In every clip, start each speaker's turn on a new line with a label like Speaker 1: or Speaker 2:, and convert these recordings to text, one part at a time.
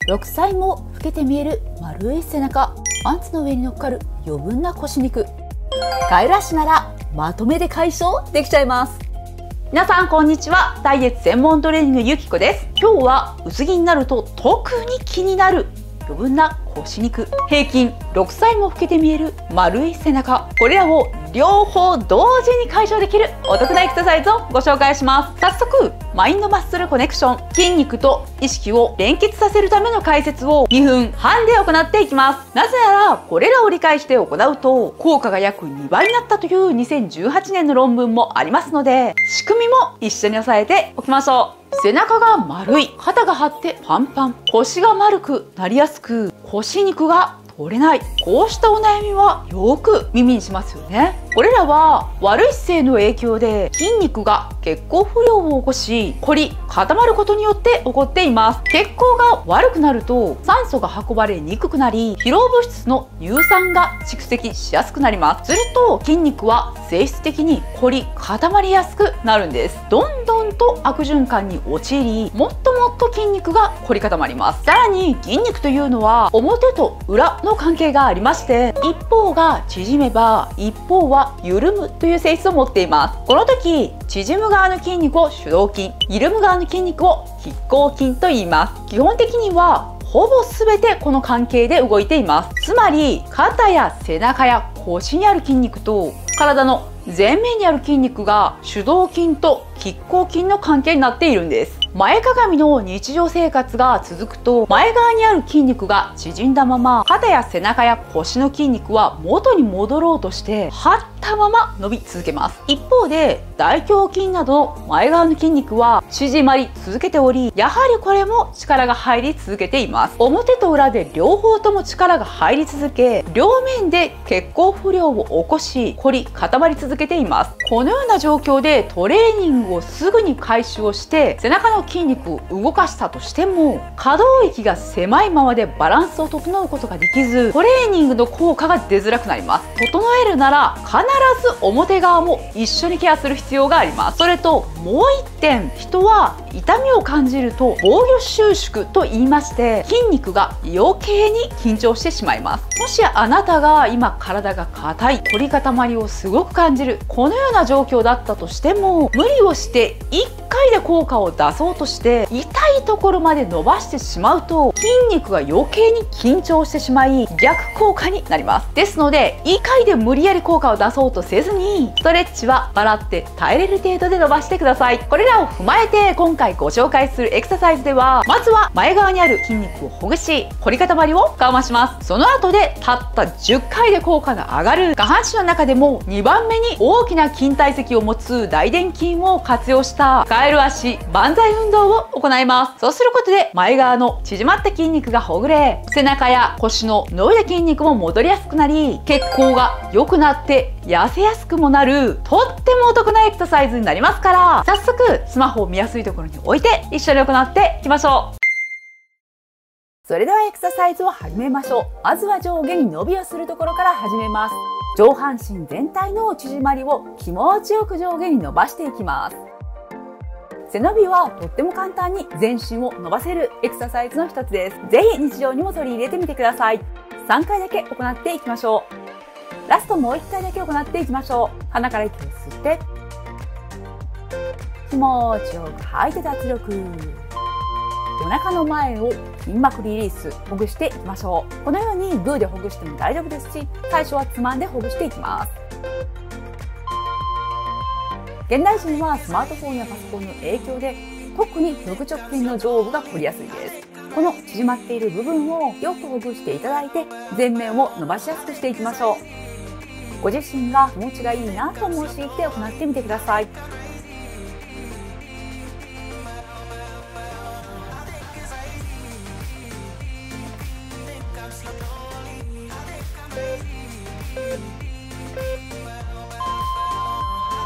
Speaker 1: 6歳も老けて見える丸い背中、パンツの上に乗っかる余分な腰肉。ガイル足ならまとめで解消できちゃいます。皆さんこんにちは。ダイエット専門トレーニングゆきこです。今日は薄着になると特に気になる余分な腰肉、平均6歳も老けて見える丸い背中、これらを両方同時に解消できるお得なエクササイズをご紹介します。早速、マインドマッスルコネクション、筋肉と意識を連結させるための解説を2分半で行っていきます。なぜならこれらを理解して行うと効果が約2倍になったという2018年の論文もありますので、仕組みも一緒に押さえておきましょう。背中が丸い、肩が張ってパンパン、腰が丸くなりやすく、腰肉が取れない、こうしたお悩みはよく耳にしますよね。これらは悪い姿勢の影響で筋肉が血行不良を起こし、凝り固まることによって起こっています。血行が悪くなると酸素が運ばれにくくなり、疲労物質の乳酸が蓄積しやすくなります。すると筋肉は性質的に凝り固まりやすくなるんです。どんどんと悪循環に陥り、もっともっと筋肉が凝り固まります。さらに筋肉というのは表と裏の関係がありまして、一方が縮めば一方は緩むという性質を持っています。この時、縮む側の筋肉を主導筋、緩む側の筋肉を拮抗筋と言います。基本的にはほぼ全てこの関係で動いています。つまり肩や背中や腰にある筋肉と体の前面にある筋肉が主導筋と拮抗筋の関係になっているんです。前かがみの日常生活が続くと、前側にある筋肉が縮んだまま、肩や背中や腰の筋肉は元に戻ろうとして張ったまま伸び続けます。一方で大胸筋などの前側の筋肉は縮まり続けており、やはりこれも力が入り続けています。表と裏で両方とも力が入り続け、両面で血行不良を起こし、凝り固まり続けています。このような状況でトレーニングをすぐに開始をして背中の筋肉を動かしたとしても、可動域が狭いままでバランスを整うことができず、トレーニングの効果が出づらくなります。整えるなら必ず表側も一緒にケアする必要があります。それともう一点、人は痛みを感じると防御収縮と言いまして、筋肉が余計に緊張してしまいます。もしあなたが今体が硬い、凝り固まりをすごく感じる、このような状況だったとしても、無理をして1回で効果を出そうとして痛いところまで伸ばしてしまうと、筋肉が余計に緊張してしまい逆効果になります。ですので1回で無理やり効果を出そうとせずに、ストレッチは笑って耐えれる程度で伸ばしてください。これらを踏まえて今回ご紹介するエクササイズでは、まずは前側にある筋肉をほぐし、凝り固まりを緩和します。その後でたった10回で効果が上がる、下半身の中でも2番目に大きな筋体積を持つ大臀筋を活用したカエル足万歳運動を行います。そうすることで前側の縮まった筋肉がほぐれ、背中や腰の伸びた筋肉も戻りやすくなり、血行が良くなって痩せやすくもなる、とってもお得なエクササイズになりますから、早速スマホを見やすいところに置いて一緒に行っていきましょう。それではエクササイズを始めましょう。まずは上下に伸びをするところから始めます。上半身全体の縮まりを気持ちよく上下に伸ばしていきます。背伸びはとっても簡単に全身を伸ばせるエクササイズの一つです。ぜひ日常にも取り入れてみてください。3回だけ行っていきましょう。ラストもう1回だけ行っていきましょう。鼻から息を吸って、気持ちよく吐いて脱力。お腹の前を筋膜リリース、ほぐしていきましょう。このようにグーでほぐしても大丈夫ですし、最初はつまんでほぐしていきます。現代人はスマートフォンやパソコンの影響で、特に腹直筋の上部が凝りやすいです。この縮まっている部分をよくほぐしていただいて、前面を伸ばしやすくしていきましょう。ご自身が気持ちがいいなと思う姿勢で行ってみてください。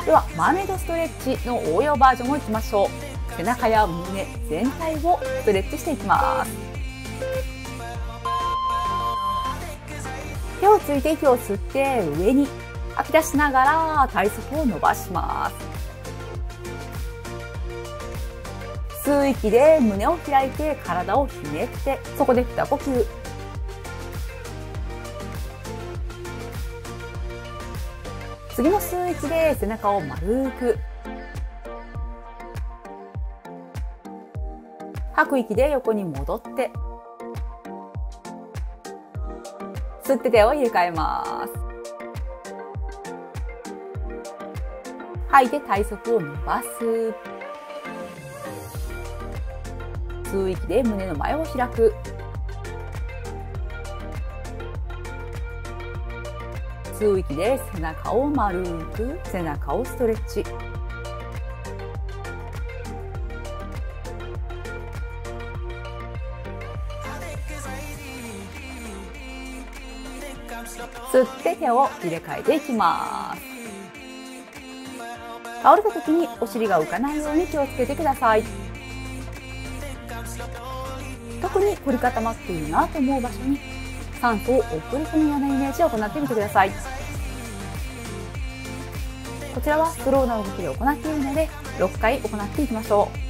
Speaker 1: ではマーメイドストレッチの応用バージョンをいきましょう。背中や胸全体をストレッチしていきます。手をついて息を吸って上に吐き出しながら体側を伸ばします。吸う息で胸を開いて体をひねって、そこで2呼吸。次の吸う息で背中を丸く。吐く息で横に戻って、吸って手を入れ替えます。吐いて体側を伸ばす。吸う息で胸の前を開く。吸う息で背中を丸く、背中をストレッチ。吸って手を入れ替えていきます。倒れた時にお尻が浮かないように気をつけてください。特に凝り固まっているなと思う場所に酸素を送り込むようなイメージを行ってみてください。こちらはスローな動きで行っているので6回行っていきましょう。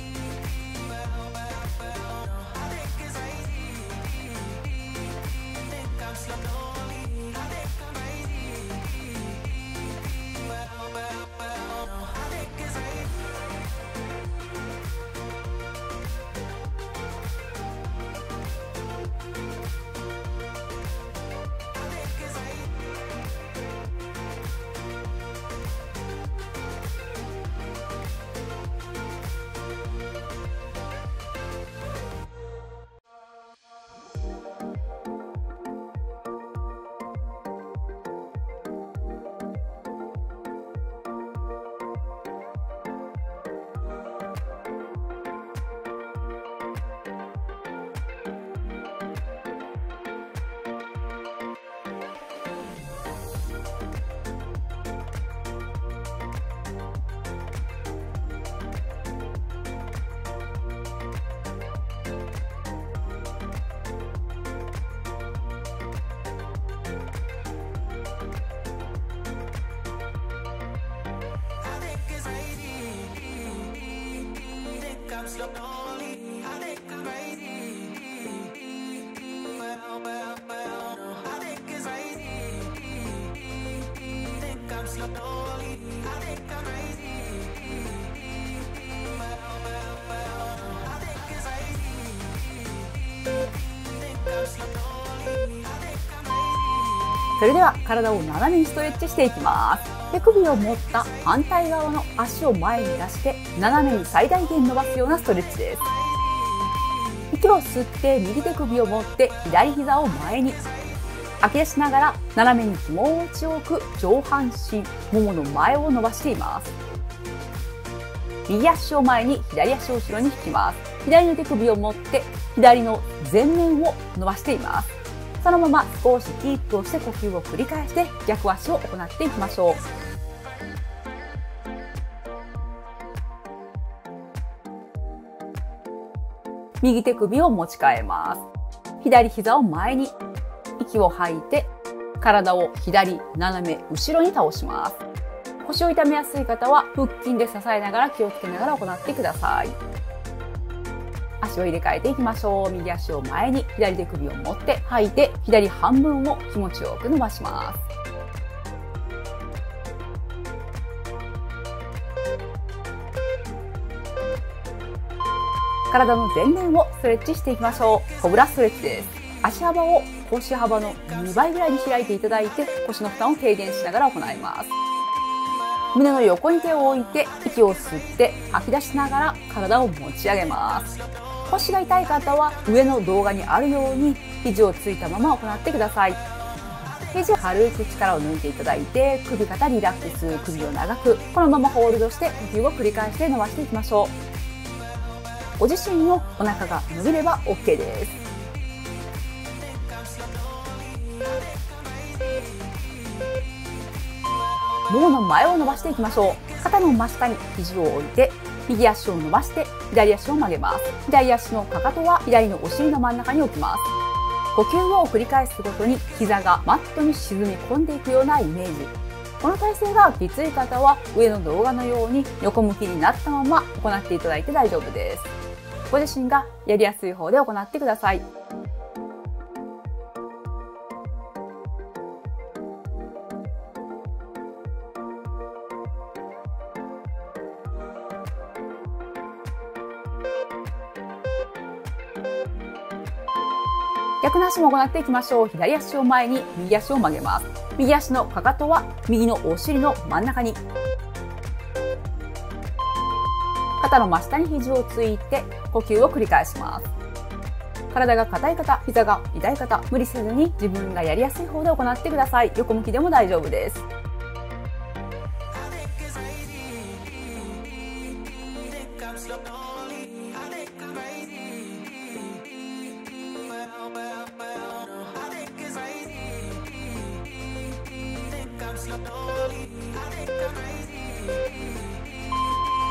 Speaker 1: それでは体を斜めにストレッチしていきます。手首を持った反対側の足を前に出して斜めに最大限伸ばすようなストレッチです。息を吸って右手首を持って左膝を前に吐き出しながら斜めに気持ちよく上半身、ももの前を伸ばしています。右足を前に左足を後ろに引きます。左の手首を持って左の前面を伸ばしています。そのまま少しキープをして呼吸を繰り返して逆足を行っていきましょう。右手首を持ち替えます。左膝を前に、息を吐いて体を左斜め後ろに倒します。腰を痛めやすい方は腹筋で支えながら気をつけながら行ってください。足を入れ替えていきましょう。右足を前に左手首を持って吐いて左半分を気持ちよく伸ばします。体の前面をストレッチしていきましょう。コブラストレッチです。足幅を腰幅の2倍ぐらいに開いていただいて腰の負担を軽減しながら行います。胸の横に手を置いて息を吸って吐き出しながら体を持ち上げます。腰が痛い方は上の動画にあるように肘をついたまま行ってください。肘を軽く力を抜いていただいて首肩リラックス、首を長くこのままホールドして呼吸を繰り返して伸ばしていきましょう。ご自身のお腹が伸びれば OK です。ももの前を伸ばしていきましょう。肩の真下に肘を置いて右足を伸ばして左足を曲げます。左足のかかとは左のお尻の真ん中に置きます。呼吸を繰り返すごとに膝がマットに沈み込んでいくようなイメージ。この体勢がきつい方は上の動画のように横向きになったまま行っていただいて大丈夫です。ご自身がやりやすい方で行ってください。逆の足も行っていきましょう。左足を前に、右足を曲げます。右足のかかとは右のお尻の真ん中に。肩の真下に肘をついて呼吸を繰り返します。体が硬い方、膝が痛い方、無理せずに自分がやりやすい方で行ってください。横向きでも大丈夫です。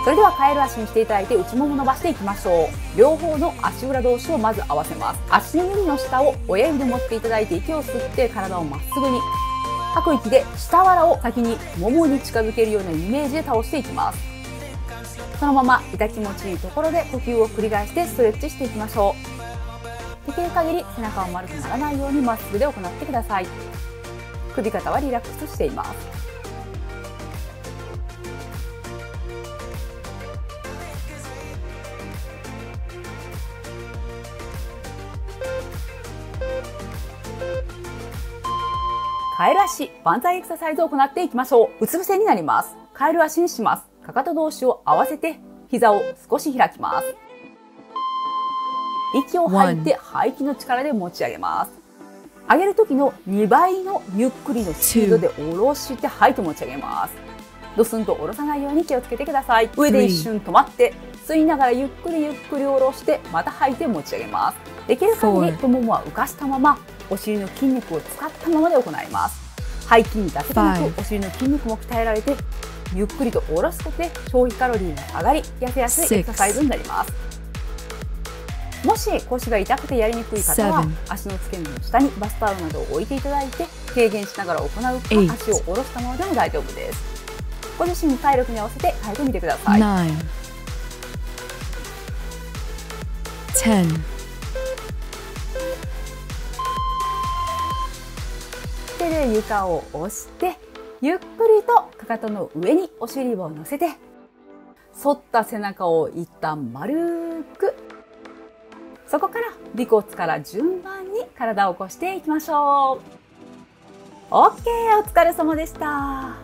Speaker 1: それではカエル足にしていただいて内もも伸ばしていきましょう。両方の足裏同士をまず合わせます。足の指の下を親指で持っていただいて息を吸って体をまっすぐに。吐く息で下腹を先にももに近づけるようなイメージで倒していきます。そのまま痛気持ちいいところで呼吸を繰り返してストレッチしていきましょう。できる限り背中を丸くならないようにまっすぐで行ってください。首肩はリラックスしています。カエル足万歳エクササイズを行っていきましょう。うつ伏せになります。カエル足にします。かかと同士を合わせて膝を少し開きます。息を吐いて背筋の力で持ち上げます。上げる時の2倍のゆっくりのスピードで下ろして吐いて持ち上げます。ドスンと下ろさないように気をつけてください。上で一瞬止まって吸いながらゆっくりゆっくり下ろしてまた吐いて持ち上げます。できる限り太ももは浮かしたままお尻の筋肉を使ったままで行います。背筋だけでなくお尻の筋肉も鍛えられてゆっくりと下ろすことで消費カロリーが上がり痩せやすいエクササイズになります。もし腰が痛くてやりにくい方は足の付け根の下にバスタオルなどを置いていただいて軽減しながら行うか足を下ろしたままでも大丈夫です。ご自身の体力に合わせて変えてみてください。9 10手で床を押してゆっくりとかかとの上にお尻を乗せて反った背中を一旦丸く、そこから尾骨から順番に体を起こしていきましょう。 OK、 お疲れ様でした。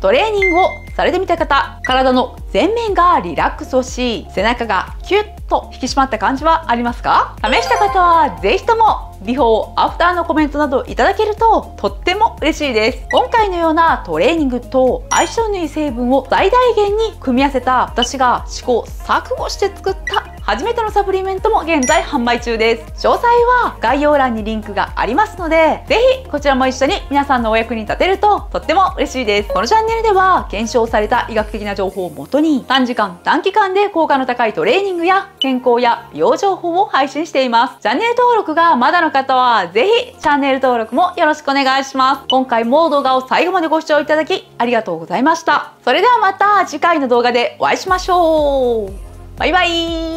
Speaker 1: トレーニングをされてみた方、体の前面がリラックスをし背中がキュッと引き締まった感じはありますか？試した方はぜひともビフォーアフターのコメントなどいただけるととっても嬉しいです。今回のようなトレーニングと相性のいい成分を最大限に組み合わせた私が試行錯誤して作った初めてのサプリメントも現在販売中です。詳細は概要欄にリンクがありますので、ぜひこちらも一緒に皆さんのお役に立てるととっても嬉しいです。このチャンネルでは検証された医学的な情報をもとに短時間短期間で効果の高いトレーニングや健康や美容情報を配信しています。チャンネル登録がまだの方はぜひチャンネル登録もよろしくお願いします。今回も動画を最後までご視聴いただきありがとうございました。それではまた次回の動画でお会いしましょう。バイバイ。